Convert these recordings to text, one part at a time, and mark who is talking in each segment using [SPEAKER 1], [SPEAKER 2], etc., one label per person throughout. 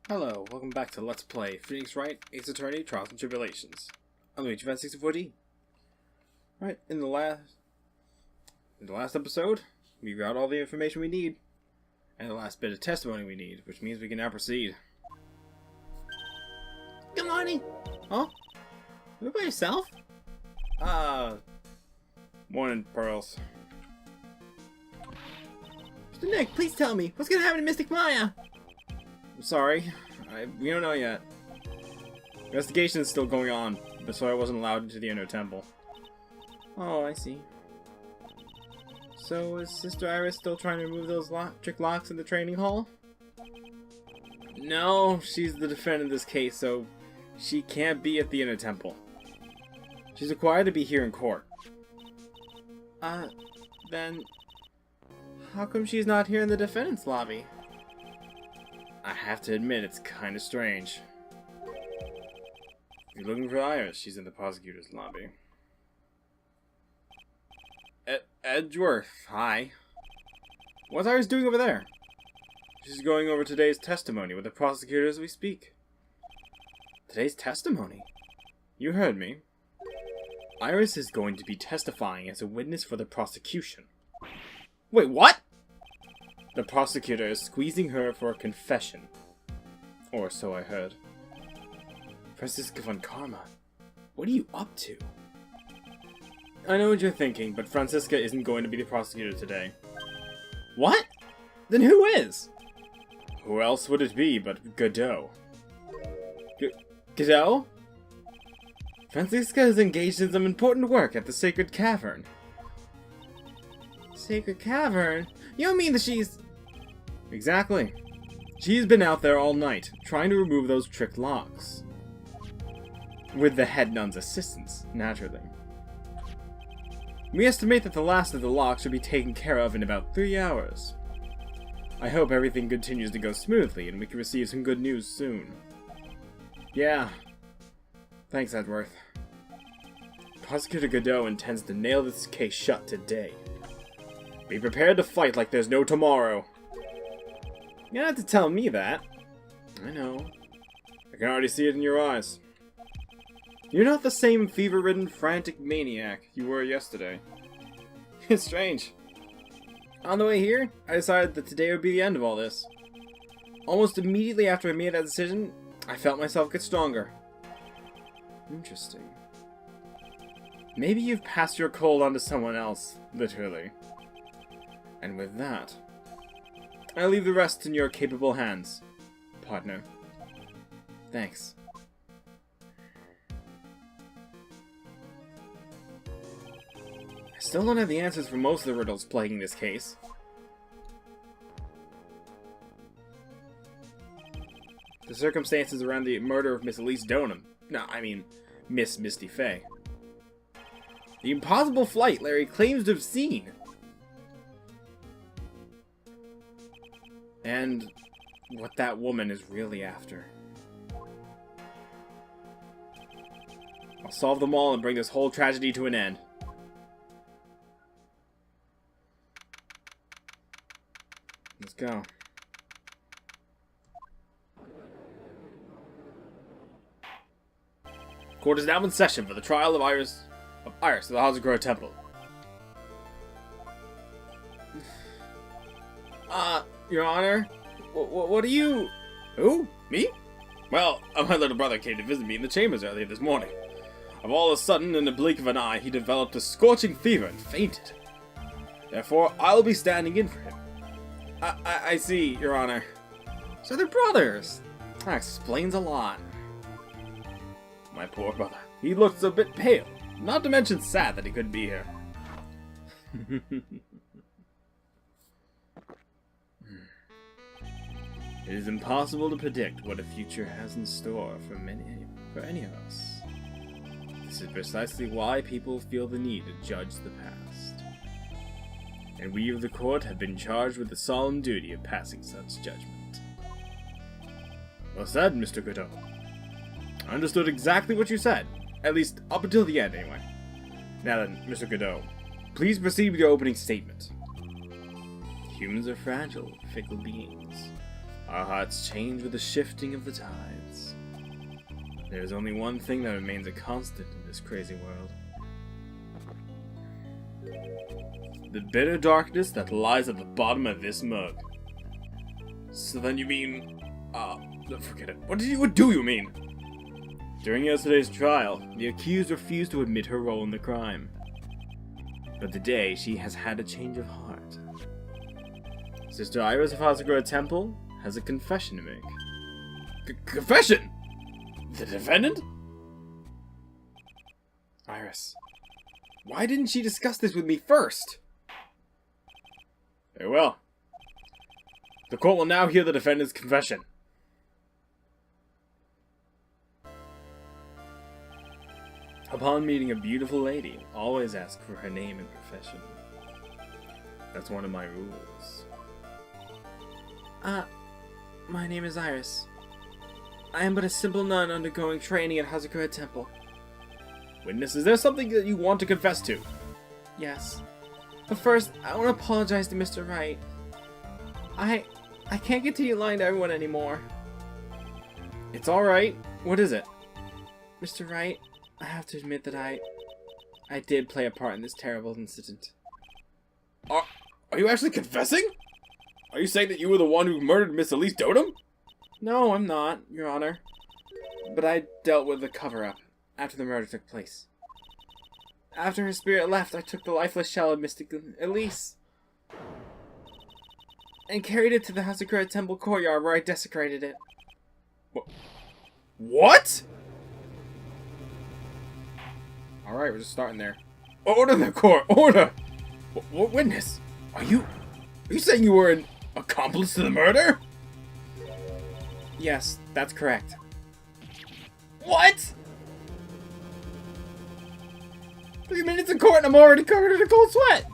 [SPEAKER 1] Hello, welcome back to Let's Play Phoenix Wright, Ace Attorney, Trials and Tribulations. I'm Luigi Fan 64D. Right, in the last episode, we got all the information we need. And the last bit of testimony we need, which means we can now proceed.
[SPEAKER 2] Good morning.
[SPEAKER 1] Huh?
[SPEAKER 2] You by yourself?
[SPEAKER 1] Morning, Pearls.
[SPEAKER 2] Mr. Nick, please tell me, what's gonna happen to Mystic Maya?
[SPEAKER 1] I'm sorry, we don't know yet. Investigation is still going on, so I wasn't allowed into the Inner Temple.
[SPEAKER 2] Oh, I see.
[SPEAKER 1] So, is Sister Iris still trying to remove those trick locks in the training hall? No, she's the defendant in this case, so she can't be at the Inner Temple. She's required to be here in court.
[SPEAKER 2] Then... how come she's not here in the defendant's lobby?
[SPEAKER 1] I have to admit, it's kind of strange. If you're looking for Iris, she's in the prosecutor's lobby. Edgeworth, hi. What's Iris doing over there? She's going over today's testimony with the prosecutor as we speak. Today's testimony? You heard me. Iris is going to be testifying as a witness for the prosecution. Wait, what? The prosecutor is squeezing her for a confession. Or so I heard. Franziska von Karma, what are you up to? I know what you're thinking, but Franziska isn't going to be the prosecutor today.
[SPEAKER 2] What? Then who is?
[SPEAKER 1] Who else would it be but Godot?
[SPEAKER 2] Godot?
[SPEAKER 1] Franziska is engaged in some important work at the Sacred Cavern.
[SPEAKER 2] Sacred Cavern? You don't mean that she's...
[SPEAKER 1] Exactly. She's been out there all night, trying to remove those trick locks. With the head nun's assistance, naturally. We estimate that the last of the locks should be taken care of in about 3 hours. I hope everything continues to go smoothly and we can receive some good news soon. Yeah. Thanks, Edgeworth. Prosecutor Godot intends to nail this case shut today. Be prepared to fight like there's no tomorrow. You don't have to tell me that. I know. I can already see it in your eyes. You're not the same fever-ridden, frantic maniac you were yesterday. It's strange. On the way here, I decided that today would be the end of all this. Almost immediately after I made that decision, I felt myself get stronger. Interesting. Maybe you've passed your cold on to someone else, literally. And with that, I leave the rest in your capable hands, partner. Thanks. I still don't have the answers for most of the riddles plaguing this case. The circumstances around the murder of Miss Elise Donham. No, I mean, Miss Misty Fey. The impossible flight Larry claims to have seen. And what that woman is really after. I'll solve them all and bring this whole tragedy to an end. Let's go. Court is now in session for the trial of Iris of the Hazugrove Temple. Your Honor, what are you... Who? Me? Well, my little brother came to visit me in the chambers earlier this morning. Of all of a sudden, in the blink of an eye, he developed a scorching fever and fainted. Therefore, I'll be standing in for him. I see, Your Honor. So they're brothers. That explains a lot. My poor brother. He looks a bit pale. Not to mention sad that he couldn't be here. It is impossible to predict what a future has in store for any of us. This is precisely why people feel the need to judge the past. And we of the court have been charged with the solemn duty of passing such judgment. Well said, Mr. Godot. I understood exactly what you said. At least, up until the end, anyway. Now then, Mr. Godot, please proceed with your opening statement. Humans are fragile, fickle beings. Our hearts change with the shifting of the tides. There's only one thing that remains a constant in this crazy world. The bitter darkness that lies at the bottom of this mug. So then you mean... forget it. What do you mean? During yesterday's trial, the accused refused to admit her role in the crime. But today, she has had a change of heart. Sister Iris of Hasagura Temple has a confession to make. Confession? The defendant? Iris, why didn't she discuss this with me first? Very well. The court will now hear the defendant's confession. Upon meeting a beautiful lady, always ask for her name and profession. That's one of my rules.
[SPEAKER 2] My name is Iris. I am but a simple nun undergoing training at Hasagura Temple.
[SPEAKER 1] Witness, is there something that you want to confess to?
[SPEAKER 2] Yes. But first, I want to apologize to Mr. Wright. I can't continue lying to everyone anymore.
[SPEAKER 1] It's alright. What is it?
[SPEAKER 2] Mr. Wright, I have to admit that I did play a part in this terrible incident.
[SPEAKER 1] Are you actually confessing? Are you saying that you were the one who murdered Miss Elise Dotem?
[SPEAKER 2] No, I'm not, Your Honor. But I dealt with the cover-up after the murder took place. After her spirit left, I took the lifeless shell of Mystic Elise and carried it to the Hasagura Temple courtyard where I desecrated it.
[SPEAKER 1] What? Alright, we're just starting there. Order the court! Order! What witness? Are you saying you were an accomplice to the murder?
[SPEAKER 2] Yes, that's correct.
[SPEAKER 1] What? 3 minutes in court and I'm already covered in a cold sweat!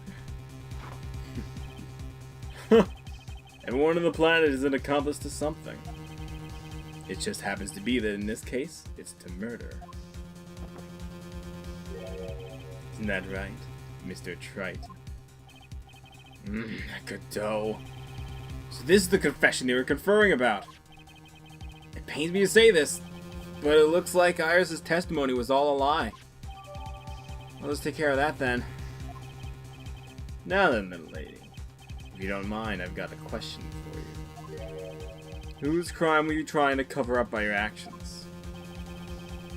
[SPEAKER 1] Everyone on the planet is an accomplice to something. It just happens to be that in this case, it's to murder. Isn't that right, Mr. Trite? Good dough. So this is the confession they were conferring about. It pains me to say this, but it looks like Iris' testimony was all a lie.
[SPEAKER 2] Well, let's take care of that then.
[SPEAKER 1] Now then, little lady. If you don't mind, I've got a question for you. Whose crime were you trying to cover up by your actions?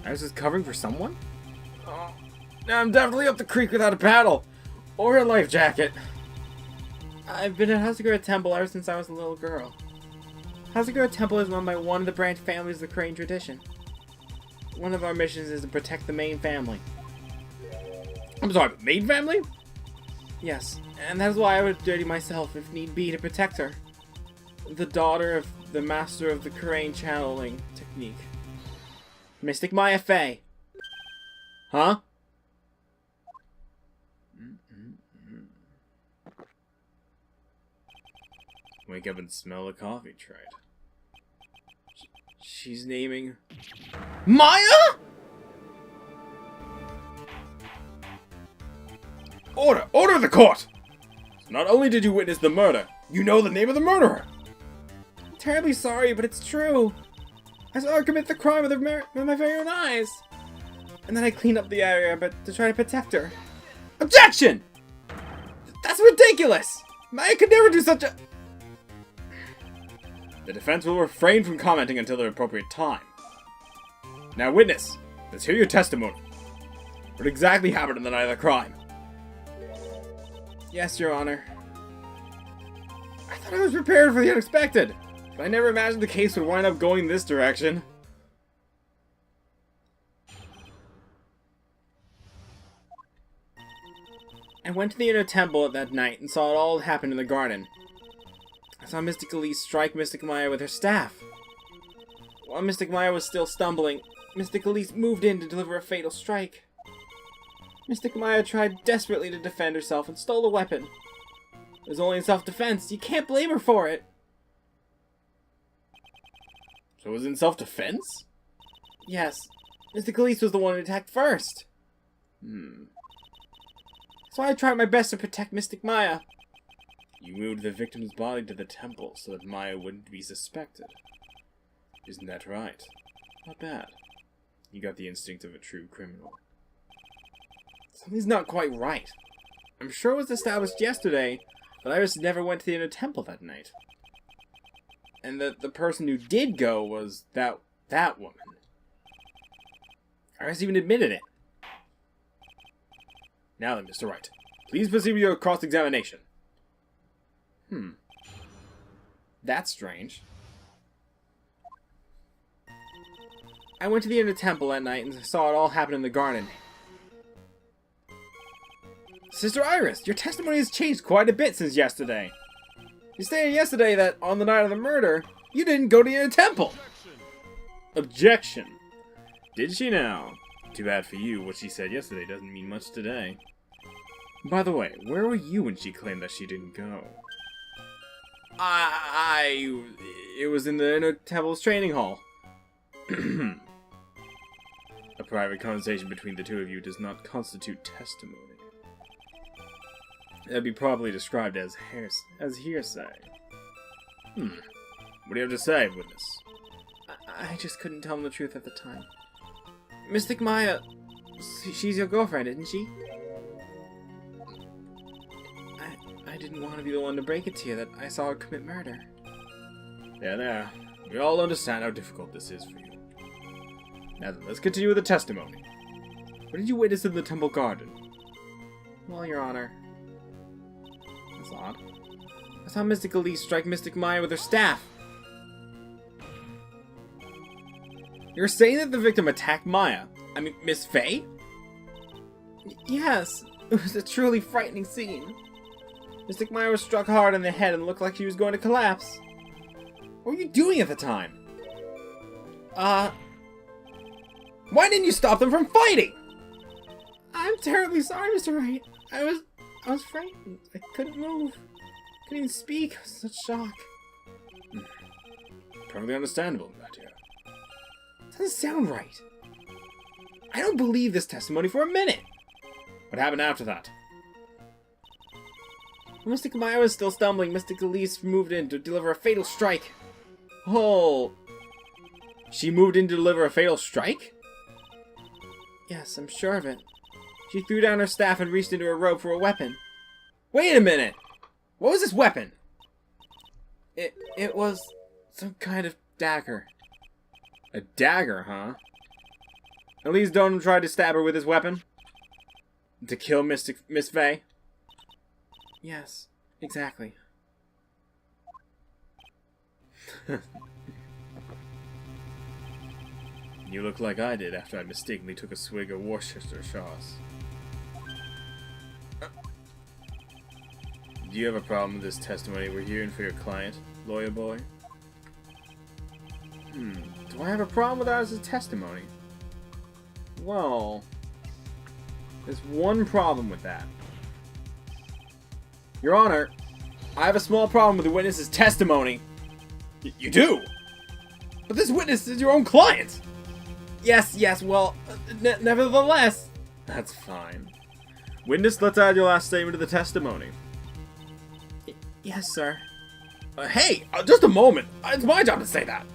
[SPEAKER 1] Iris is covering for someone? Oh, now I'm definitely up the creek without a paddle! Or a life jacket!
[SPEAKER 2] I've been at Hasagura Temple ever since I was a little girl. Hasagura Temple is run by one of the branch families of the Crane tradition. One of our missions is to protect the main family.
[SPEAKER 1] I'm sorry, but main family?
[SPEAKER 2] Yes, and that's why I would dirty myself if need be to protect her. The daughter of the master of the Crane channeling technique. Mystic Maya Fey.
[SPEAKER 1] Huh? Wake up and smell the coffee, Trite.
[SPEAKER 2] She's naming...
[SPEAKER 1] Maya?! Order! Order the court! So not only did you witness the murder, you know the name of the murderer!
[SPEAKER 2] I'm terribly sorry, but it's true. I saw her commit the crime with my very own eyes. And then I cleaned up the area, but to try to protect her.
[SPEAKER 1] Objection!
[SPEAKER 2] That's ridiculous! Maya could never do such a...
[SPEAKER 1] The defense will refrain from commenting until the appropriate time. Now, witness, let's hear your testimony. What exactly happened on the night of the crime?
[SPEAKER 2] Yes, Your Honor.
[SPEAKER 1] I thought I was prepared for the unexpected, but I never imagined the case would wind up going this direction.
[SPEAKER 2] I went to the inner temple that night and saw it all happen in the garden. I saw Mystic Elise strike Mystic Maya with her staff. While Mystic Maya was still stumbling, Mystic Elise moved in to deliver a fatal strike. Mystic Maya tried desperately to defend herself and stole the weapon. It was only in self-defense. You can't blame her for it.
[SPEAKER 1] So it was in self-defense?
[SPEAKER 2] Yes. Mystic Elise was the one who attacked first. So I tried my best to protect Mystic Maya.
[SPEAKER 1] You moved the victim's body to the temple so that Maya wouldn't be suspected. Isn't that right? Not bad. You got the instinct of a true criminal.
[SPEAKER 2] Something's not quite right. I'm sure it was established yesterday that Iris never went to the inner temple that night. And that the person who did go was that woman. Iris even admitted it.
[SPEAKER 1] Now then, Mr. Wright, please proceed with your cross-examination.
[SPEAKER 2] That's strange. I went to the inner temple that night and saw it all happen in the garden. Sister Iris, your testimony has changed quite a bit since yesterday. You stated yesterday that on the night of the murder, you didn't go to the inner temple.
[SPEAKER 1] Objection! Did she now? Too bad for you, what she said yesterday doesn't mean much today. By the way, where were you when she claimed that she didn't go?
[SPEAKER 2] It was in the inner temple's training hall.
[SPEAKER 1] A private conversation between the two of you does not constitute testimony. That'd be properly described as hearsay. What do you have to say, witness?
[SPEAKER 2] I just couldn't tell him the truth at the time. Mystic Maya, she's your girlfriend, isn't she? I didn't want to be the one to break it to you that I saw her commit murder.
[SPEAKER 1] There. We all understand how difficult this is for you. Now then, let's continue with the testimony. What did you witness in the temple garden?
[SPEAKER 2] Well, Your Honor. That's odd. I saw Mystic Elise strike Mystic Maya with her staff.
[SPEAKER 1] You're saying that the victim attacked Maya? I mean, Miss Faye?
[SPEAKER 2] Yes. It was a truly frightening scene. Mystic Maya was struck hard in the head and looked like she was going to collapse.
[SPEAKER 1] What were you doing at the time?
[SPEAKER 2] Why didn't you stop them from fighting? I'm terribly sorry, Mr. Wright. I was frightened. I couldn't move. Couldn't even speak. I was in such shock.
[SPEAKER 1] Perfectly understandable, my dear.
[SPEAKER 2] Doesn't sound right. I don't believe this testimony for a minute.
[SPEAKER 1] What happened after that?
[SPEAKER 2] When Mystic Maya was still stumbling, Mystic Elise moved in to deliver a fatal strike.
[SPEAKER 1] Oh. She moved in to deliver a fatal strike?
[SPEAKER 2] Yes, I'm sure of it. She threw down her staff and reached into her robe for a weapon.
[SPEAKER 1] Wait a minute! What was this weapon?
[SPEAKER 2] It was some kind of dagger.
[SPEAKER 1] A dagger, huh? Elise Donham tried to stab her with his weapon? To kill Miss Faye?
[SPEAKER 2] Yes, exactly.
[SPEAKER 1] You look like I did after I mistakenly took a swig of Worcestershire sauce. Do you have a problem with this testimony we're hearing for your client, lawyer boy?
[SPEAKER 2] Do I have a problem with Iris' testimony?
[SPEAKER 1] Well, there's one problem with that. Your Honor, I have a small problem with the witness's testimony. You do? But this witness is your own client!
[SPEAKER 2] Yes, well, nevertheless.
[SPEAKER 1] That's fine. Witness, let's add your last statement to the testimony.
[SPEAKER 2] Yes, sir.
[SPEAKER 1] Hey, just a moment. It's my job to say that.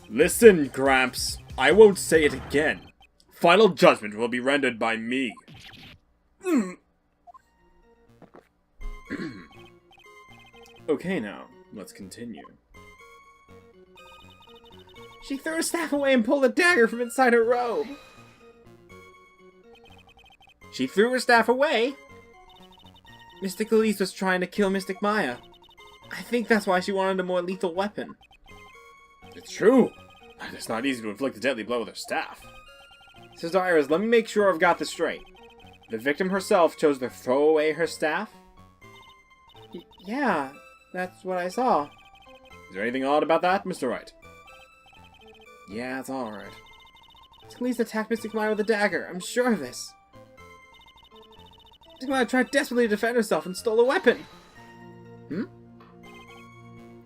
[SPEAKER 1] Listen, Gramps. I won't say it again. Final judgment will be rendered by me. Okay, now, let's continue.
[SPEAKER 2] She threw her staff away and pulled a dagger from inside her robe. She threw her staff away? Mystic Elise was trying to kill Mystic Maya. I think that's why she wanted a more lethal weapon.
[SPEAKER 1] It's true. It's not easy to inflict a deadly blow with her staff.
[SPEAKER 2] Sister Iris, let me make sure I've got this straight. The victim herself chose to throw away her staff? Yeah, that's what I saw.
[SPEAKER 1] Is there anything odd about that, Mr. Wright?
[SPEAKER 2] Yeah, it's alright. Mystic Elise attacked Mystic Maya with a dagger. I'm sure of this. Mystic Maya tried desperately to defend herself and stole a weapon.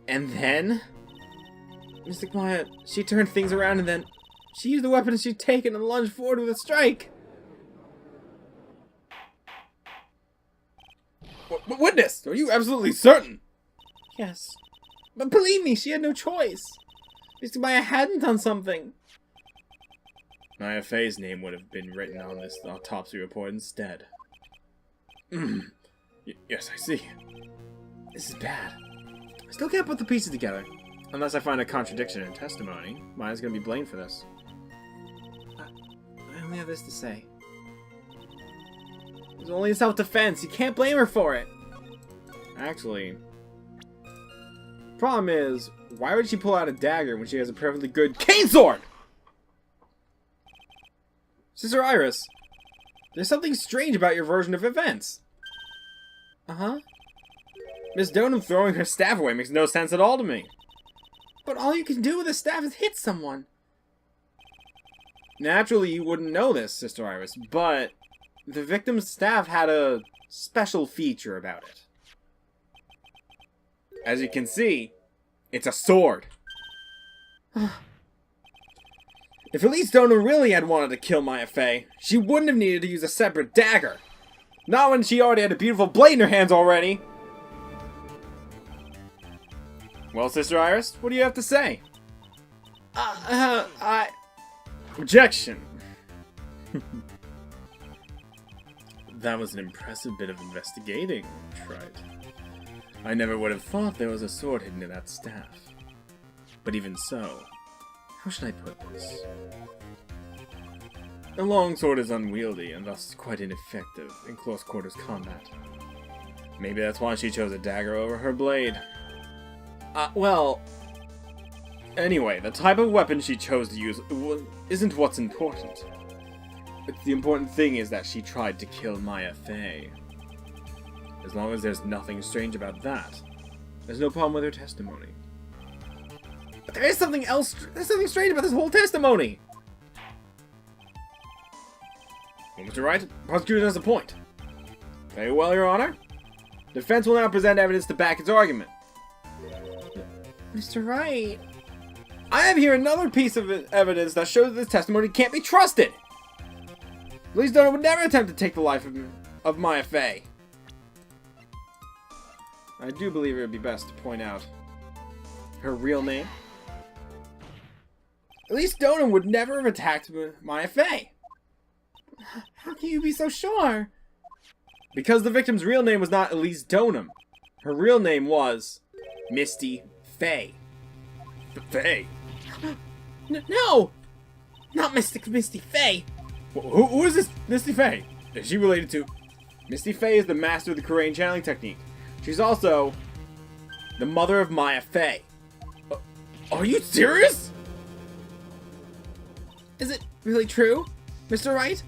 [SPEAKER 2] And then? Mystic Maya, she turned things around and then she used the weapon she'd taken and lunged forward with a strike.
[SPEAKER 1] Witness, are you absolutely certain?
[SPEAKER 2] Yes. But believe me, she had no choice. Mr. Maya hadn't done something.
[SPEAKER 1] Maya Fey's name would have been written on this autopsy report instead. Yes, I see. This is bad. I still can't put the pieces together. Unless I find a contradiction in testimony. Maya's gonna be blamed for this.
[SPEAKER 2] I only have this to say. It was only in self-defense. You can't blame her for it.
[SPEAKER 1] Actually, problem is, why would she pull out a dagger when she has a perfectly good cane sword? Sister Iris, there's something strange about your version of events.
[SPEAKER 2] Uh-huh.
[SPEAKER 1] Miss Donham throwing her staff away makes no sense at all to me.
[SPEAKER 2] But all you can do with a staff is hit someone.
[SPEAKER 1] Naturally, you wouldn't know this, Sister Iris, but the victim's staff had a special feature about it. As you can see, it's a sword. If Elise Donham really had wanted to kill Maya Fey, she wouldn't have needed to use a separate dagger. Not when she already had a beautiful blade in her hands already. Well, Sister Iris, what do you have to say? Objection! That was an impressive bit of investigating, Wright. I never would have thought there was a sword hidden in that staff. But even so, how should I put this? A long sword is unwieldy and thus quite ineffective in close quarters combat. Maybe that's why she chose a dagger over her blade. Well... Anyway, the type of weapon she chose to use isn't what's important. The important thing is that she tried to kill Maya Fey. As long as there's nothing strange about that, there's no problem with her testimony. But there is something else. There's something strange about this whole testimony. Well, Mr. Wright, prosecutor has a point. Very well, Your Honor. Defense will now present evidence to back its argument.
[SPEAKER 2] Mr. Wright...
[SPEAKER 1] I have here another piece of evidence that shows that this testimony can't be trusted. Elise Donham would never attempt to take the life of Maya Fey. I do believe it would be best to point out her real name. Elise Donham would never have attacked Maya Fey.
[SPEAKER 2] How can you be so sure?
[SPEAKER 1] Because the victim's real name was not Elise Donham. Her real name was Misty Fey. Fey?
[SPEAKER 2] No! Not Misty Fey!
[SPEAKER 1] Who is this Misty Fey? Is she related to... Misty Fey is the master of the Korean channeling technique. She's also the mother of Maya Fey. Are you serious?
[SPEAKER 2] Is it really true, Mr. Wright?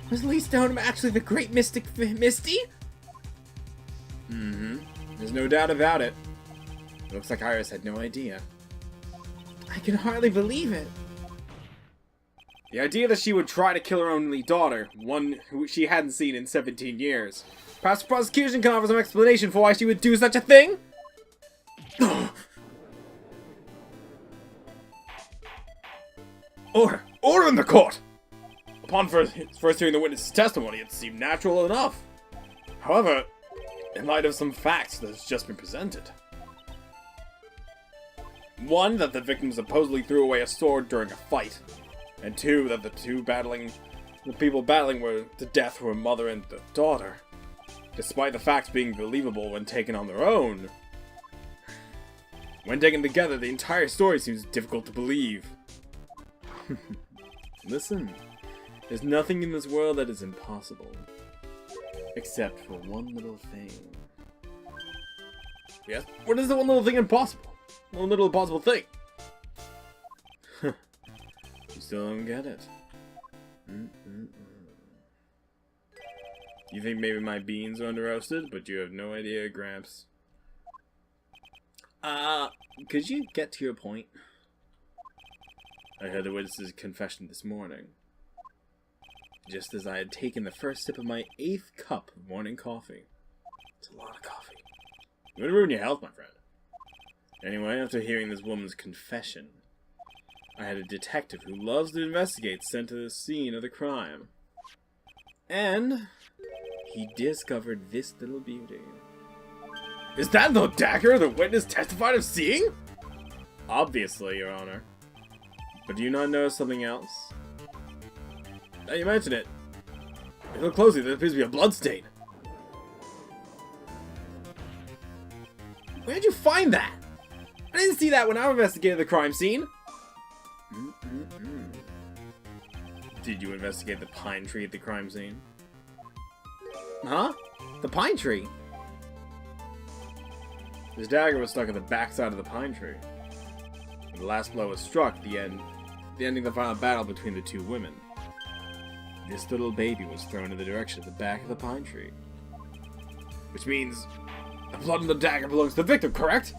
[SPEAKER 2] Was Elise Donham actually the great mystic Misty?
[SPEAKER 1] There's no doubt about it. It looks like Iris had no idea.
[SPEAKER 2] I can hardly believe it.
[SPEAKER 1] The idea that she would try to kill her only daughter, one who she hadn't seen in 17 years. Perhaps the prosecution can offer some explanation for why she would do such a thing? Order in the court! Upon first hearing the witness's testimony, it seemed natural enough. However, in light of some facts that has just been presented. 1, that the victim supposedly threw away a sword during a fight. And 2, that the people battling were to death were a mother and a daughter. Despite the facts being believable when taken on their own. When taken together, the entire story seems difficult to believe. Listen, there's nothing in this world that is impossible. Except for one little thing. Yes? What is the one little thing impossible? One little impossible thing? You still don't get it. You think maybe my beans are under-roasted, but you have no idea, Gramps. Could you get to your point? I heard the witness's confession this morning. Just as I had taken the first sip of my 8th cup of morning coffee. It's a lot of coffee. It would ruin your health, my friend. Anyway, after hearing this woman's confession, I had a detective who loves to investigate sent to the scene of the crime. And he discovered this little beauty. Is that the dagger the witness testified of seeing? Obviously, Your Honor. But do you not notice something else? Now you mention it. If you look closely, there appears to be a blood stain. Where did you find that? I didn't see that when I investigated the crime scene. Did you investigate the pine tree at the crime scene?
[SPEAKER 2] Huh? The pine tree?
[SPEAKER 1] This dagger was stuck at the backside of the pine tree. When the last blow was struck, ending the final battle between the two women. This little baby was thrown in the direction of the back of the pine tree. Which means the blood on the dagger belongs to the victim, correct?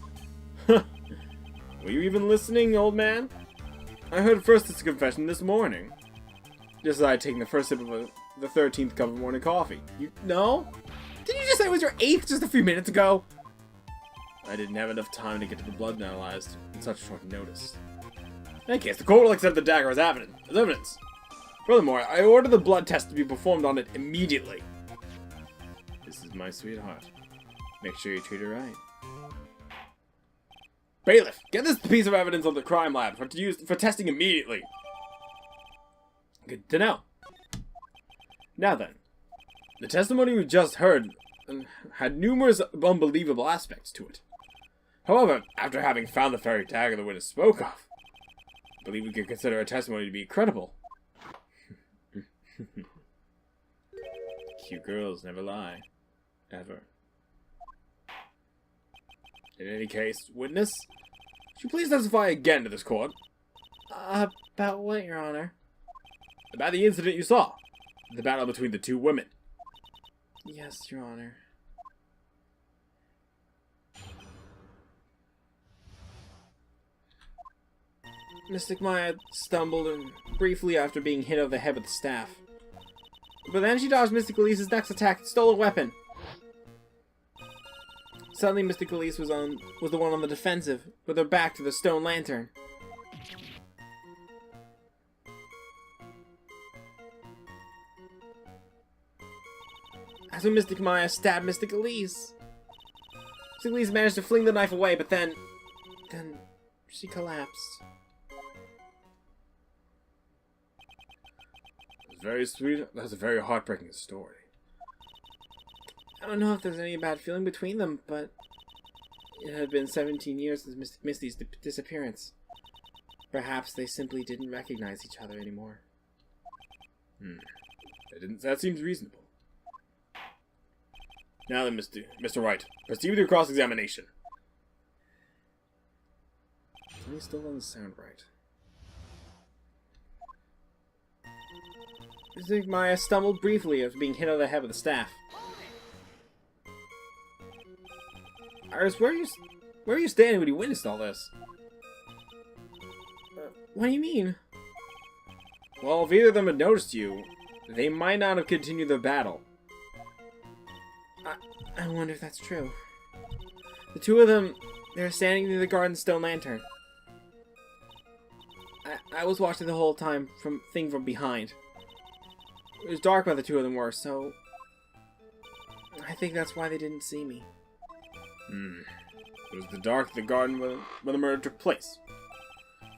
[SPEAKER 1] Were you even listening, old man? I heard first this confession this morning. Just as I had taken the first sip of the 13th cup of morning coffee.
[SPEAKER 2] You know? Didn't you just say it was your 8th just a few minutes ago?
[SPEAKER 1] I didn't have enough time to get to the blood analyzed in such short notice. In any case, the court will accept the dagger as evidence. Furthermore, I order the blood test to be performed on it immediately. This is my sweetheart. Make sure you treat her right. Bailiff, get this piece of evidence on the crime lab for testing immediately. Good to know. Now then, the testimony we just heard had numerous unbelievable aspects to it. However, after having found the fairy dagger the witness spoke of, I believe we could consider her testimony to be credible. Cute girls never lie. Ever. In any case, witness, would you please testify again to this court?
[SPEAKER 2] About what, Your Honor?
[SPEAKER 1] About the incident you saw. The battle between the two women.
[SPEAKER 2] Yes, Your Honor. Mystic Maya stumbled briefly after being hit over the head with the staff. But then she dodged Mystic Elise's next attack and stole a weapon. Suddenly, Mystic Elise was the one on the defensive, with her back to the stone lantern. That's when Mystic Maya stabbed Mystic Elise. Mystic Elise managed to fling the knife away, but then she collapsed.
[SPEAKER 1] It's very sweet. That's a very heartbreaking story.
[SPEAKER 2] I don't know if there's any bad feeling between them, but it had been 17 years since Misty's disappearance. Perhaps they simply didn't recognize each other anymore.
[SPEAKER 1] That seems reasonable. Now then, Mr. Wright, proceed with your cross-examination. Something still doesn't sound right.
[SPEAKER 2] Mystic Maya stumbled briefly after being hit over the head with a staff. Iris, where are you standing when you witnessed all this? What do you mean?
[SPEAKER 1] Well, if either of them had noticed you, they might not have continued their battle.
[SPEAKER 2] I wonder if that's true. The two of them, they were standing near the garden stone lantern. I was watching the whole time from behind. It was dark where the two of them were, so I think that's why they didn't see me.
[SPEAKER 1] It was the dark of the garden when the murder took place.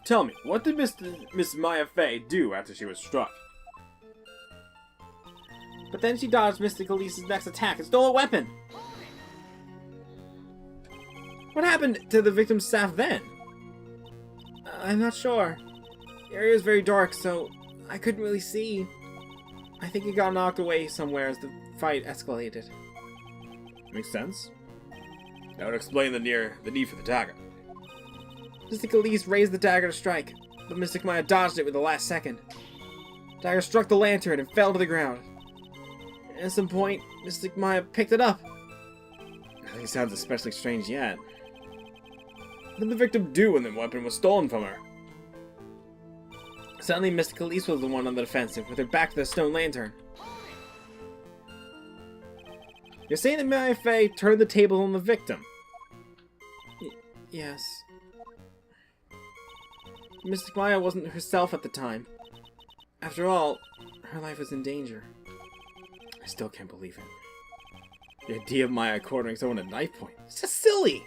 [SPEAKER 1] Tell me, what did Miss Maya Fey do after she was struck?
[SPEAKER 2] But then she dodged Mystic Elise's next attack and stole a weapon! What happened to the victim's staff then? I'm not sure. The area was very dark, so I couldn't really see. I think it got knocked away somewhere as the fight escalated.
[SPEAKER 1] Makes sense. That would explain the need for the dagger.
[SPEAKER 2] Mystic Elise raised the dagger to strike, but Mystic Maya dodged it with the last second. The dagger struck the lantern and fell to the ground. At some point, Mystic Maya picked it up.
[SPEAKER 1] Nothing sounds especially strange yet. What did the victim do when the weapon was stolen from her?
[SPEAKER 2] Suddenly, Mystic Elise was the one on the defensive, with her back to the stone lantern. You're saying that Maya Fey turned the table on the victim? Yes. Mystic Maya wasn't herself at the time. After all, her life was in danger. I still can't believe it. The idea of Maya cornering someone at knife point. It's just silly!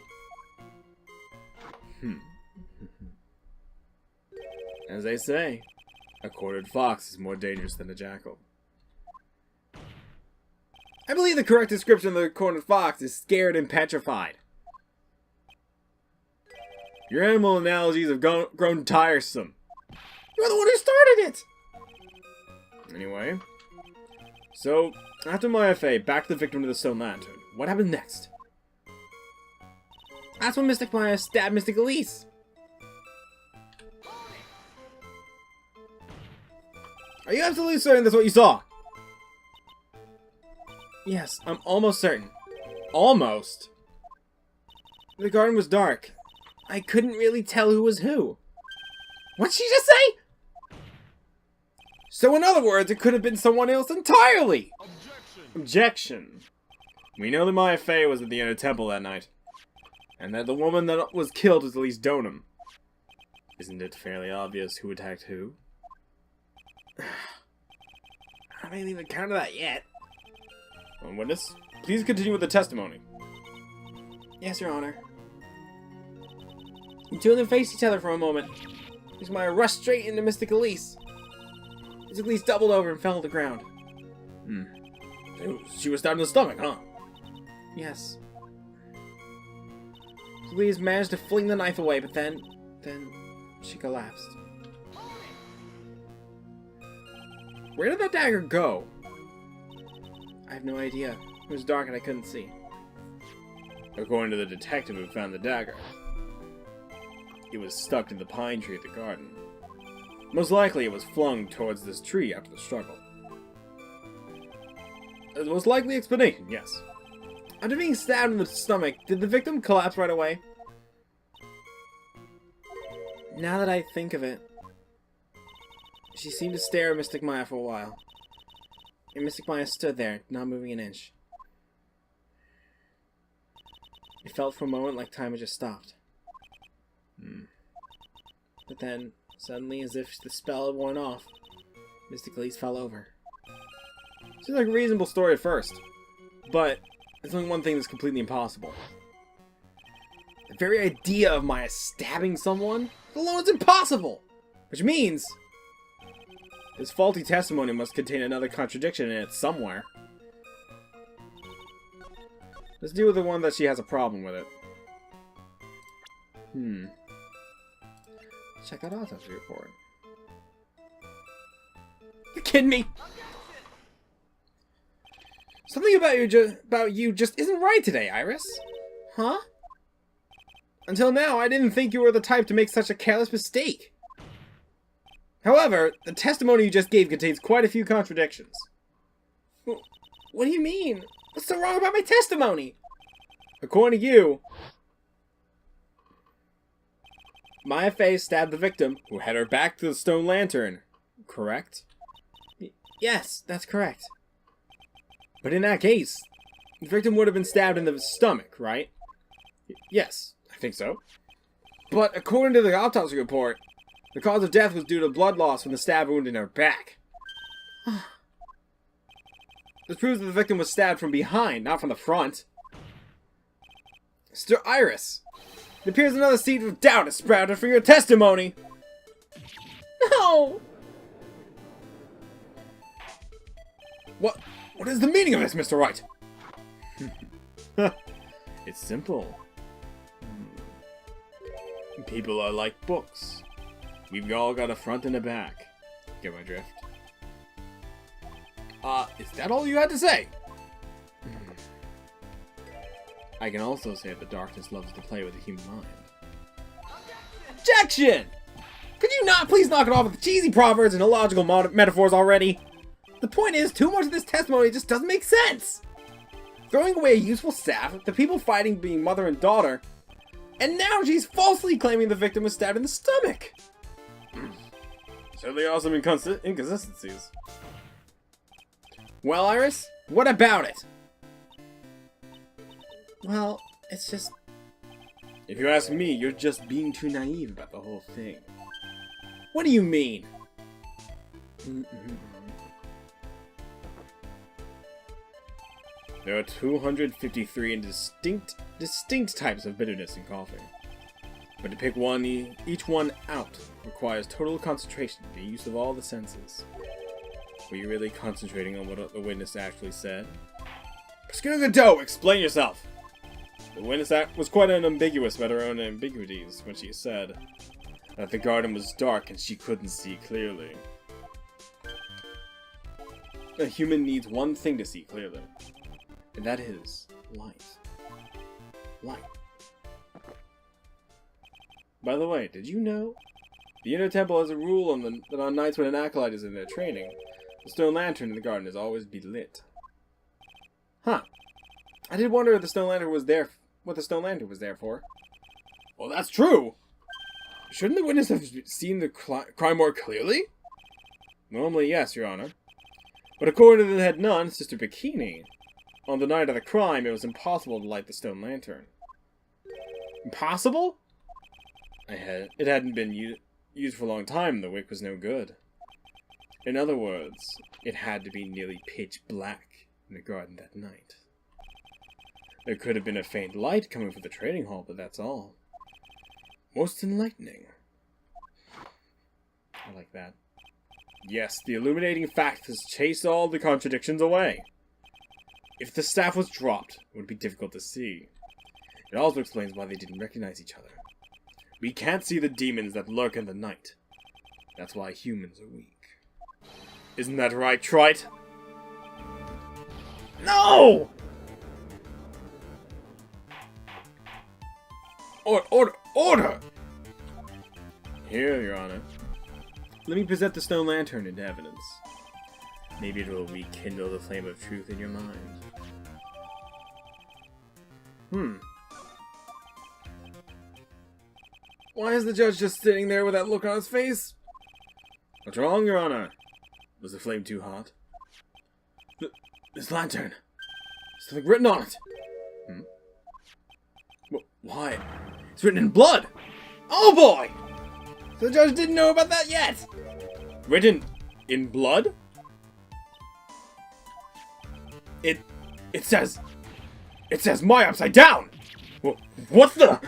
[SPEAKER 2] As they say, a quartered fox is more dangerous than a jackal. I believe the correct description of the cornered fox is scared and petrified. Your animal analogies have grown tiresome. You're the one who started it! Anyway. So, after Maya backed the victim to the stone lantern, what happened next? That's when Mystic Maya stabbed Mystic Elise. Are you absolutely certain that's what you saw? Yes, I'm almost certain. Almost? The garden was dark. I couldn't really tell who was who. What'd she just say? So in other words, it could have been someone else entirely! Objection. We know that Maya was at the inner temple that night. And that the woman that was killed was Elise Donham. Isn't it fairly obvious who attacked who? I haven't even counted that yet. On witness, please continue with the testimony. Yes, Your Honor. The two of them faced each other for a moment. Miss Maya rushed straight into Mystic Elise. Mystic Elise doubled over and fell to the ground. She was stabbed in the stomach, huh? Yes. Elise managed to fling the knife away, but then she collapsed. Where did that dagger go? I have no idea. It was dark and I couldn't see. According to the detective who found the dagger, it was stuck in the pine tree at the garden. Most likely it was flung towards this tree after the struggle. The most likely explanation, yes. After being stabbed in the stomach, did the victim collapse right away? Now that I think of it, she seemed to stare at Mystic Maya for a while. And Mystic Maya stood there, not moving an inch. It felt for a moment like time had just stopped. But then, suddenly, as if the spell had worn off, Mystic Elise fell over. Seems like a reasonable story at first. But, there's only one thing that's completely impossible. The very idea of Maya stabbing someone alone is impossible! Which means this faulty testimony must contain another contradiction in it somewhere. Let's deal with the one that she has a problem with it. Check that autopsy report. You kidding me? Something about you just isn't right today, Iris. Huh? Until now, I didn't think you were the type to make such a careless mistake. However, the testimony you just gave contains quite a few contradictions. What do you mean? What's so wrong about my testimony? According to you, Maya stabbed the victim, who had her back to the stone lantern. Correct? Yes, that's correct. But in that case, the victim would have been stabbed in the stomach, right? Yes, I think so. But according to the autopsy report, the cause of death was due to blood loss from the stab wound in her back. This proves that the victim was stabbed from behind, not from the front. Mr. Iris, it appears another seed of doubt has sprouted for your testimony. No! What is the meaning of this, Mr. Wright? It's simple. People are like books. We've all got a front and a back. Get my drift? Is that all you had to say? I can also say that the darkness loves to play with the human mind. Objection! Could you not please knock it off with the cheesy proverbs and illogical metaphors already? The point is, too much of this testimony just doesn't make sense! Throwing away a useful staff, the people fighting being mother and daughter, and now she's falsely claiming the victim was stabbed in the stomach! Certainly are some inconsistencies. Well, Iris, what about it? Well, it's just... If you ask me, you're just being too naive about the whole thing. What do you mean?
[SPEAKER 1] There are 253 distinct types of bitterness in coffee. But to pick each one out requires total concentration and the use of all the senses. Were you really concentrating on what the witness actually said? Mr. Godot, explain yourself! The witness was quite unambiguous about her own ambiguities when she said that the garden was dark and she couldn't see clearly. A human needs one thing to see clearly, and that is light. Light. By the way, did you know? The Inner Temple has a rule that on nights when an acolyte is in their training, the stone lantern in the garden is always be lit. Huh. I did wonder if the stone lantern was there, what the stone lantern was there for. Well, that's true! Shouldn't the witness have seen the crime more clearly? Normally, yes, Your Honor. But according to the head nun, Sister Bikini, on the night of the crime, it was impossible to light the stone lantern. Impossible? It hadn't been used for a long time, and the wick was no good. In other words, it had to be nearly pitch black in the garden that night. There could have been a faint light coming from the trading hall, but that's all. Most enlightening. I like that. Yes, the illuminating fact has chased all the contradictions away. If the staff was dropped, it would be difficult to see. It also explains why they didn't recognize each other. We can't see the demons that lurk in the night. That's why humans are weak. Isn't that right, Wright? No! Order! Here, Your Honor. Let me present the stone lantern into evidence. Maybe it will rekindle the flame of truth in your mind. Why is the judge just sitting there with that look on his face? What's wrong, Your Honor? Was the flame too hot? This lantern. Something written on it. Why? It's written in blood! Oh boy! So the judge didn't know about that yet! Written in blood? It says my upside down! What the?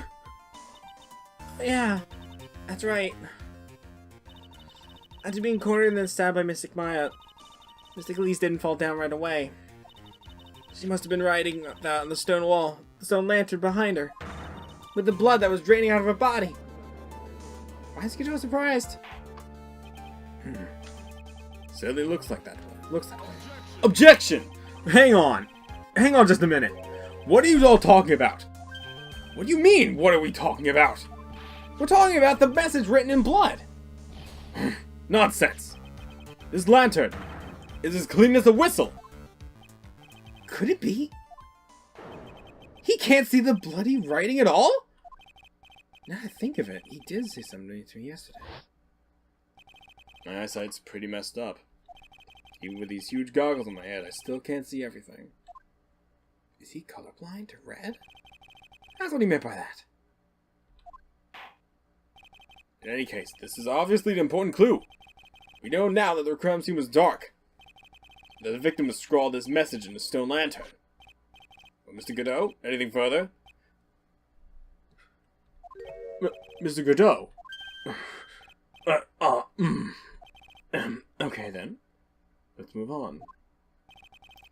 [SPEAKER 2] Yeah, that's right. After being cornered and then stabbed by Mystic Maya, Mystic Elise didn't fall down right away. She must have been writing that on the stone wall, the stone lantern behind her, with the blood that was draining out of her body. Why is Godot surprised?
[SPEAKER 1] Certainly looks like that way. Objection! Hang on just a minute. What are you all talking about? What do you mean, what are we talking about?
[SPEAKER 2] We're talking about the message written in blood.
[SPEAKER 1] Nonsense. This lantern is as clean as a whistle.
[SPEAKER 2] Could it be? He can't see the bloody writing at all? Now to think of it, he did say something to me yesterday.
[SPEAKER 1] My eyesight's pretty messed up. Even with these huge goggles on my head, I still can't see everything.
[SPEAKER 2] Is he colorblind to red? That's what he meant by that.
[SPEAKER 1] In any case, this is obviously an important clue. We know now that the crime scene was dark. That the victim has scrawled this message in the stone lantern. Well, Mr. Godot, anything further? Mr. Godot? Okay then. Let's move on.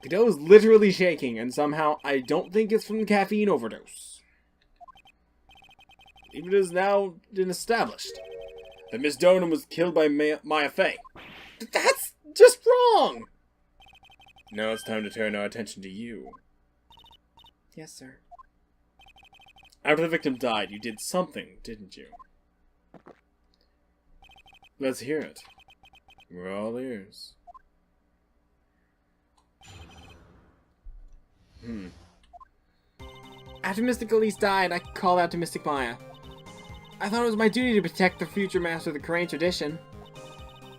[SPEAKER 1] Godot is literally shaking, and somehow I don't think it's from the caffeine overdose. Even it is now been established that Miss Donham was killed by Maya Fey. That's just wrong! Now it's time to turn our attention to you.
[SPEAKER 2] Yes, sir.
[SPEAKER 1] After the victim died, you did something, didn't you? Let's hear it. We're all ears.
[SPEAKER 2] After Mystic Elise died, I called out to Mystic Maya. I thought it was my duty to protect the future master of the Korean tradition.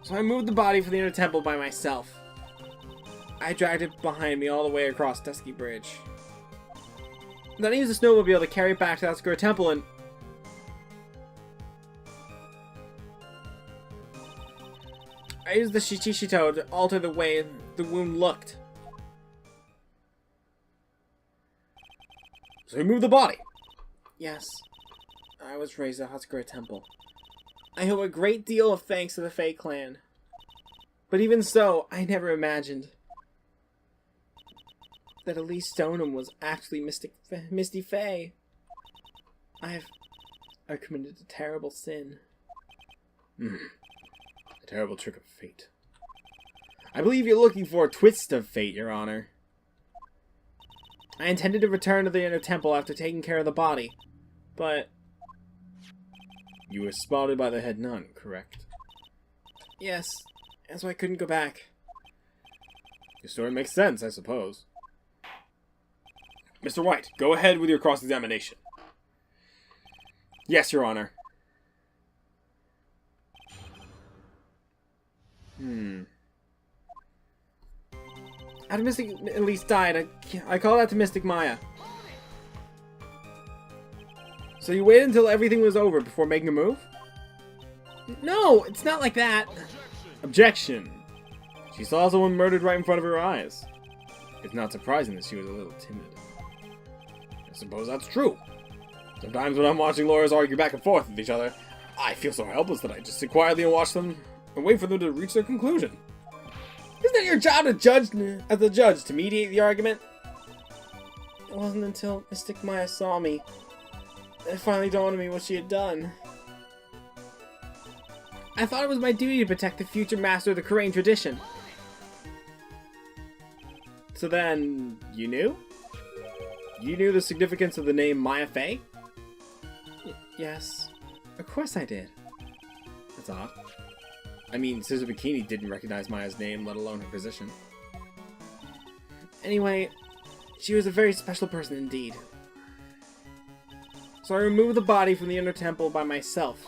[SPEAKER 2] So I moved the body for the Inner Temple by myself. I dragged it behind me all the way across Dusky Bridge. Then I used a snowmobile to carry it back to the Oscar Temple and... I used the Shichishito to alter the way the wound looked.
[SPEAKER 1] So remove the body.
[SPEAKER 2] Yes. I was raised at Hatsukura Temple. I owe a great deal of thanks to the Fae clan. But even so, I never imagined that Elise Stoneham was actually Misty Fae. I've committed a terrible sin.
[SPEAKER 1] A terrible trick of fate. I believe you're looking for a twist of fate, Your Honor.
[SPEAKER 2] I intended to return to the inner temple after taking care of the body, but...
[SPEAKER 1] You were spotted by the head nun, correct?
[SPEAKER 2] Yes, and so I couldn't go back.
[SPEAKER 1] Your story makes sense, I suppose. Mr. White, go ahead with your cross-examination. Yes, Your Honor.
[SPEAKER 2] After Mystic Elise died, I called out to Mystic Maya.
[SPEAKER 1] So you waited until everything was over before making a move?
[SPEAKER 2] No, it's not like that.
[SPEAKER 1] Objection! She saw someone murdered right in front of her eyes. It's not surprising that she was a little timid. I suppose that's true. Sometimes when I'm watching lawyers argue back and forth with each other, I feel so helpless that I just sit quietly and watch them and wait for them to reach their conclusion.
[SPEAKER 2] Isn't it your job as a judge to mediate the argument? It wasn't until Mystic Maya saw me that it finally dawned on me what she had done. I thought it was my duty to protect the future master of the Korean tradition.
[SPEAKER 1] So then, you knew? You knew the significance of the name Maya Fey?
[SPEAKER 2] Yes, of course I did.
[SPEAKER 1] That's odd. I mean, Scissor Bikini didn't recognize Maya's name, let alone her position.
[SPEAKER 2] Anyway, she was a very special person indeed. So I removed the body from the inner temple by myself.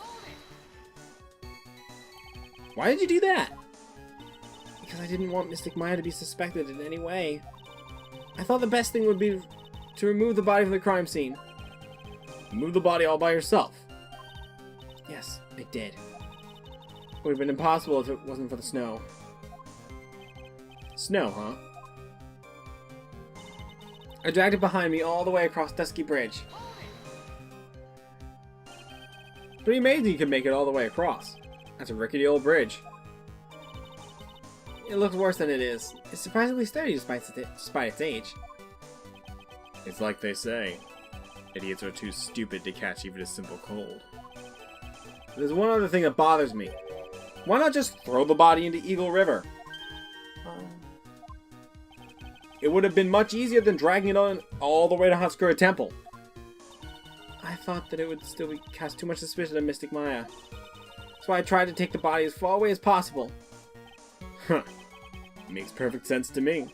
[SPEAKER 1] Why did you do that?
[SPEAKER 2] Because I didn't want Mystic Maya to be suspected in any way. I thought the best thing would be to remove the body from the crime scene.
[SPEAKER 1] Remove the body all by yourself?
[SPEAKER 2] Yes, I did. It would have been impossible if it wasn't for the snow.
[SPEAKER 1] Snow, huh?
[SPEAKER 2] I dragged it behind me all the way across Dusky Bridge.
[SPEAKER 1] Pretty amazing you can make it all the way across. That's a rickety old bridge.
[SPEAKER 2] It looks worse than it is. It's surprisingly sturdy despite its age.
[SPEAKER 1] It's like they say, idiots are too stupid to catch even a simple cold. There's one other thing that bothers me. Why not just throw the body into Eagle River? It would have been much easier than dragging it on all the way to Hatsukura Temple.
[SPEAKER 2] I thought that it would still cast too much suspicion on Mystic Maya. So I tried to take the body as far away as possible.
[SPEAKER 1] Huh. Makes perfect sense to me.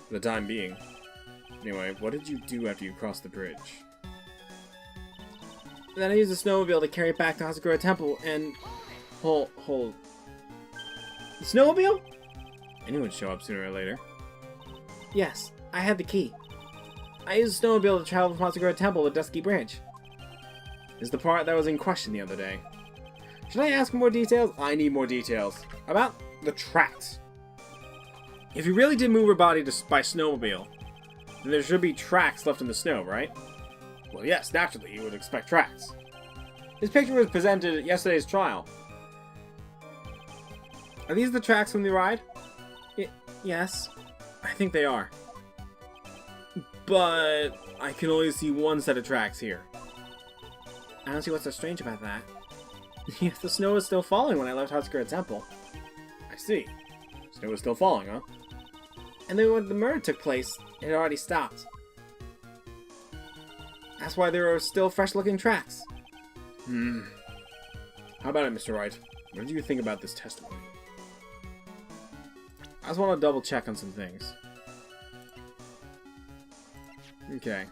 [SPEAKER 1] For the time being. Anyway, what did you do after you crossed the bridge?
[SPEAKER 2] Then I used a snowmobile to carry it back to Hatsukura Temple and... Hold. The snowmobile?
[SPEAKER 1] Anyone would show up sooner or later.
[SPEAKER 2] Yes, I had the key. I used a snowmobile to travel from Hatsukura Temple to Dusky Bridge.
[SPEAKER 1] This is the part that was in question the other day. Should I ask for more details? I need more details. About the tracks. If you really did move her body by snowmobile, then there should be tracks left in the snow, right? Well, yes, naturally, you would expect tracks. This picture was presented at yesterday's trial.
[SPEAKER 2] Are these the tracks from the ride?
[SPEAKER 1] Yes, I think they are. But I can only see one set of tracks here.
[SPEAKER 2] I don't see what's so strange about that. The snow was still falling when I left Hatsukura Temple.
[SPEAKER 1] I see. Snow was still falling, huh?
[SPEAKER 2] And then when the murder took place, it had already stopped. That's why there are still fresh-looking tracks.
[SPEAKER 1] How about it, Mr. Wright? What do you think about this testimony? I just want to double-check on some things. Okay.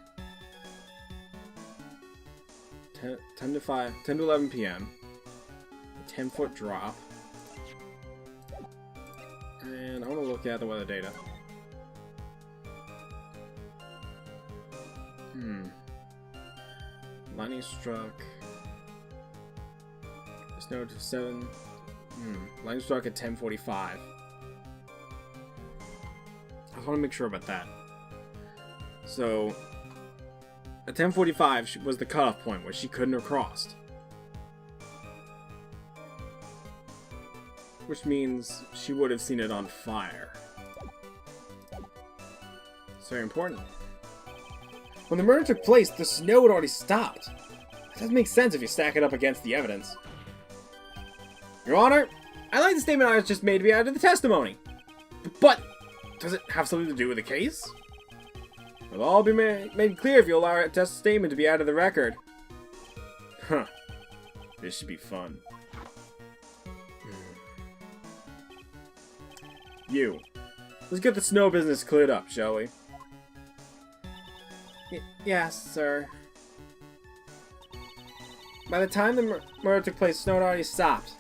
[SPEAKER 1] 10 to 11 p.m. A 10-foot drop. And I want to look at the weather data. Lightning struck. Snow to 7. Lightning struck at 10:45. I want to make sure about that. So,
[SPEAKER 2] At 10:45 was the cutoff point where she couldn't have crossed. Which means she would have seen it on fire. It's very important. When the murder took place, the snow had already stopped. It doesn't make sense if you stack it up against the evidence. Your Honor, I like the statement I was just made to be added to the testimony. But, does it have something to do with the case? It'll all be made clear if you allow our test statement to be added to the record. Huh. This should be fun. You. Let's get the snow business cleared up, shall we? Yes, sir. By the time the murder took place, snow had already stopped.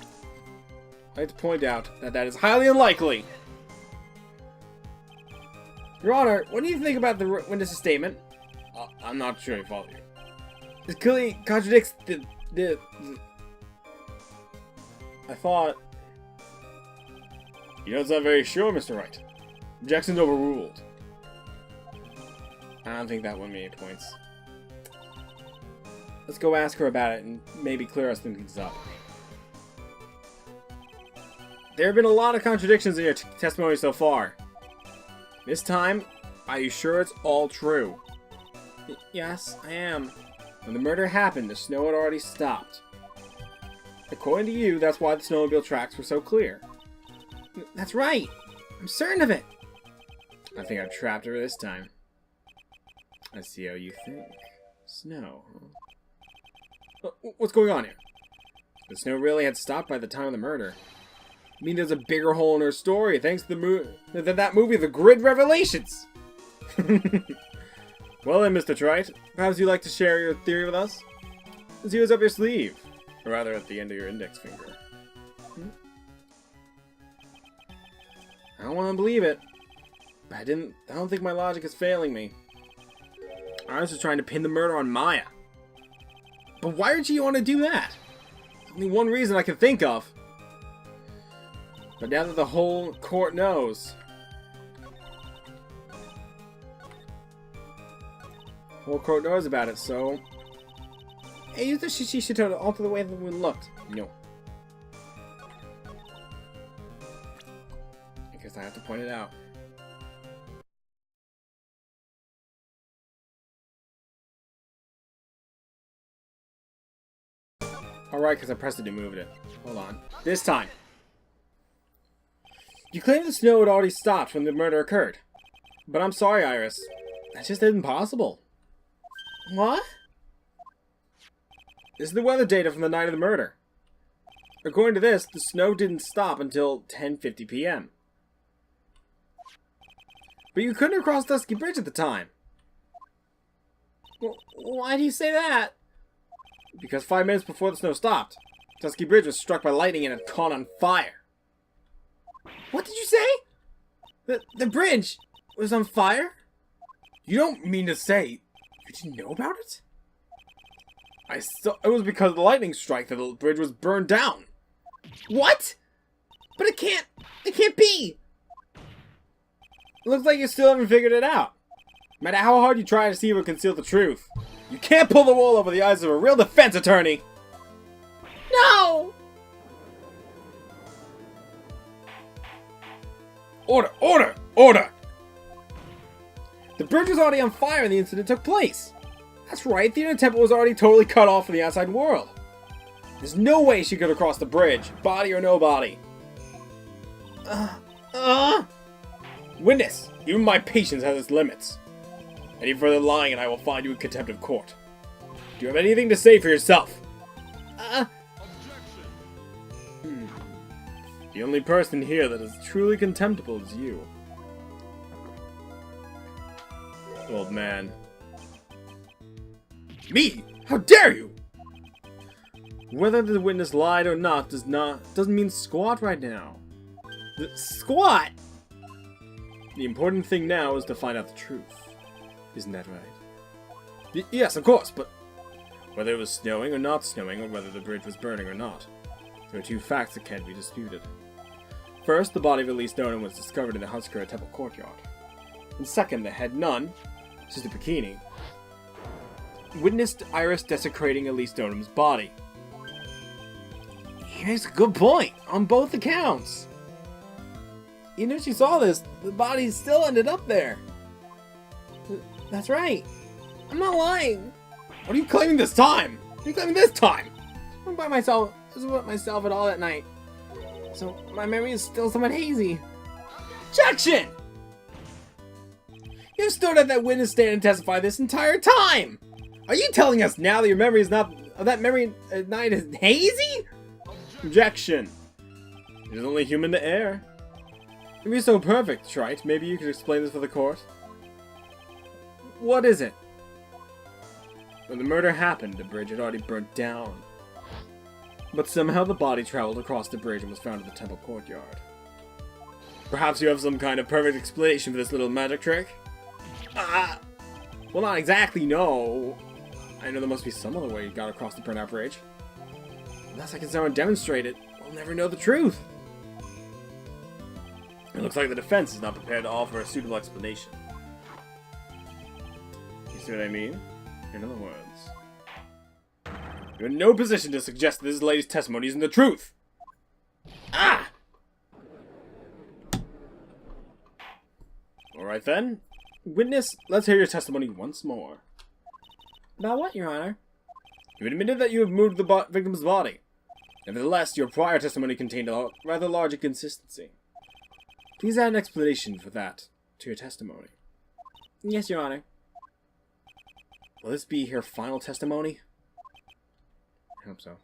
[SPEAKER 2] I'd like to point out that that is highly unlikely. Your Honor, what do you think about the witness's statement? I'm not sure I follow you. It clearly contradicts the... I thought... You don't sound very sure, Mr. Wright. Objection's overruled. I don't think that won me any points. Let's go ask her about it and maybe clear us things up. There have been a lot of contradictions in your testimony so far. This time, are you sure it's all true? Yes, I am. When the murder happened, the snow had already stopped. According to you, that's why the snowmobile tracks were so clear. That's right. I'm certain of it. I think I've trapped her this time. I see how you think. Snow, huh? What's going on here? The snow really had stopped by the time of the murder. I mean, there's a bigger hole in her story thanks to that movie, The Grid Revelations. Well then, Mr. Wright, perhaps you'd like to share your theory with us? Let's see what's up your sleeve. Or rather, at the end of your index finger. I don't want to believe it. But I don't think my logic is failing me. I was just trying to pin the murder on Maya. But why would you want to do that? Only one reason I can think of. But now that the whole court knows. The whole court knows about it, so... Hey, you think she should alter the way that we looked? No. I guess I have to point it out. Alright, because I pressed it and moved it. Hold on. This time. You claimed the snow had already stopped when the murder occurred. But I'm sorry, Iris. That just isn't possible. What? This is the weather data from the night of the murder. According to this, the snow didn't stop until 10:50 p.m. But you couldn't have crossed Dusky Bridge at the time. Well, why do you say that? Because 5 minutes before the snow stopped, Dusky Bridge was struck by lightning and had caught on fire. What did you say? The bridge was on fire? You don't mean to say you didn't know about it? It was because of the lightning strike that the bridge was burned down. What? But it can't be. It looks like you still haven't figured it out. No matter how hard you try to deceive or conceal the truth, you can't pull the wool over the eyes of a real defense attorney. No! Order! Order! Order! The bridge was already on fire when the incident took place. That's right, the inner temple was already totally cut off from the outside world. There's no way she could have crossed the bridge, body or no body. Witness, even my patience has its limits. Any further lying and I will find you in contempt of court. Do you have anything to say for yourself? The only person here that is truly contemptible is you. Old man. Me? How dare you? Whether the witness lied or not doesn't mean squat right now. Squat? The important thing now is to find out the truth. Isn't that right? Yes, of course, but whether it was snowing or not snowing, or whether the bridge was burning or not, there are two facts that can't be disputed. First, the body of Elise Donan was discovered in the Huskura Temple courtyard. And second, the head nun, Sister Bikini,
[SPEAKER 1] witnessed Iris desecrating Elise Dotem's body.
[SPEAKER 2] He makes a good point, on both accounts. Even if she saw this, the body still ended up there. That's right. I'm not lying.
[SPEAKER 1] What are you claiming this time? What are you claiming this time?
[SPEAKER 2] I'm by myself. I was with myself at all that night. So my memory is still somewhat hazy.
[SPEAKER 1] Objection! You stood at that witness stand and testified this entire time! Are you telling us now that your memory is not... that memory at night is hazy? Objection. It is only human to err. If you're so perfect, Wright, maybe you could explain this for the court? What is it? When the murder happened, the bridge had already burnt down. But somehow the body traveled across the bridge and was found in the temple courtyard. Perhaps you have some kind of perfect explanation for this little magic trick? Well, not exactly, no. I know there must be some other way you got across the burnt-out bridge. Unless I can somehow demonstrate it, we'll never know the truth. It looks like the defense is not prepared to offer a suitable explanation. You see what I mean? In other words, you're in no position to suggest that this lady's testimony isn't the truth! Alright then. Witness, let's hear your testimony once more.
[SPEAKER 2] About what, Your Honor?
[SPEAKER 1] You admitted that you have moved the victim's body. Nevertheless, your prior testimony contained a rather large inconsistency. Please add an explanation for that to your testimony.
[SPEAKER 2] Yes, Your Honor.
[SPEAKER 1] Will this be her final testimony? I hope so.